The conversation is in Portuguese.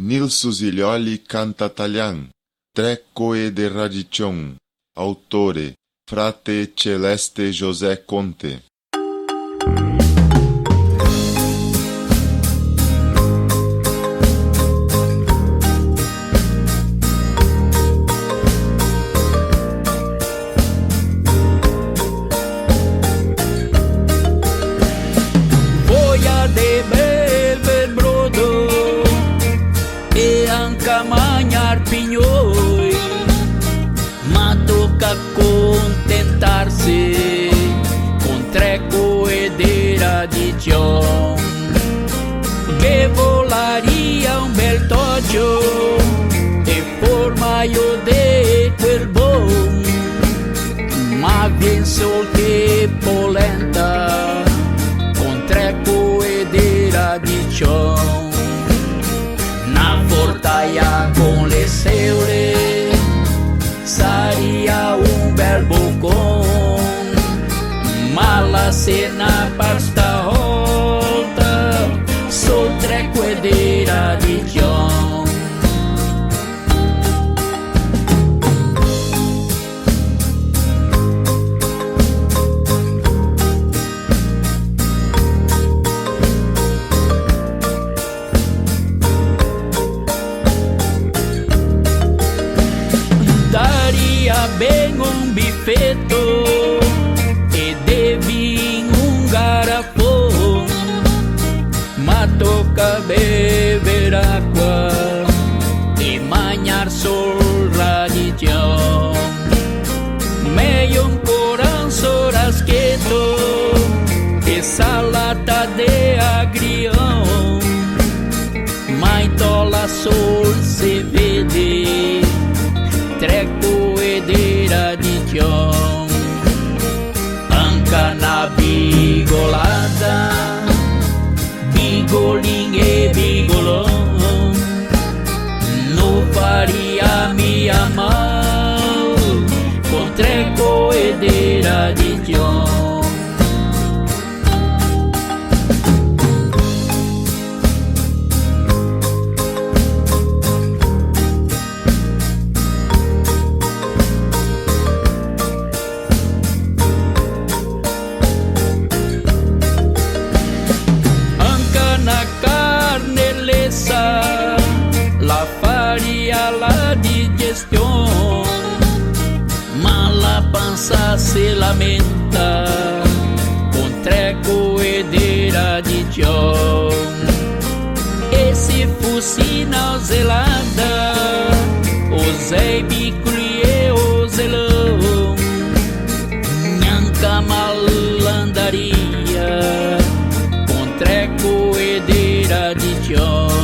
Nil Susiglioli canta Talian, Trecoe de Radicion, Autore, Frate Celeste José Conte. Pignoi, ma tocca contentarsi con treco de radicion. Que volaria un bel tocho e formaio de quel bom, ma bien sol che polenta con treco de radicion. Na portaia con le seule saria un bel bocon, ma la cena pasta volta sul treco de radicion. Bem um bifetto e devi un garrafone, ma tocca beber acqua e mangiar sol radicion. Meglio un coranzo raschetto e salata de agrion, ma in tola sol se vede treco de radicion. Anca na bigolada, bigolin e bigolon, no faria minha mal con treco de radicion. La faria la digestión, ma la panza se lamenta con treco de radicion. E se fosse nauselada, usei biculi e o zelão, nhanca malandaria com treco de radicion.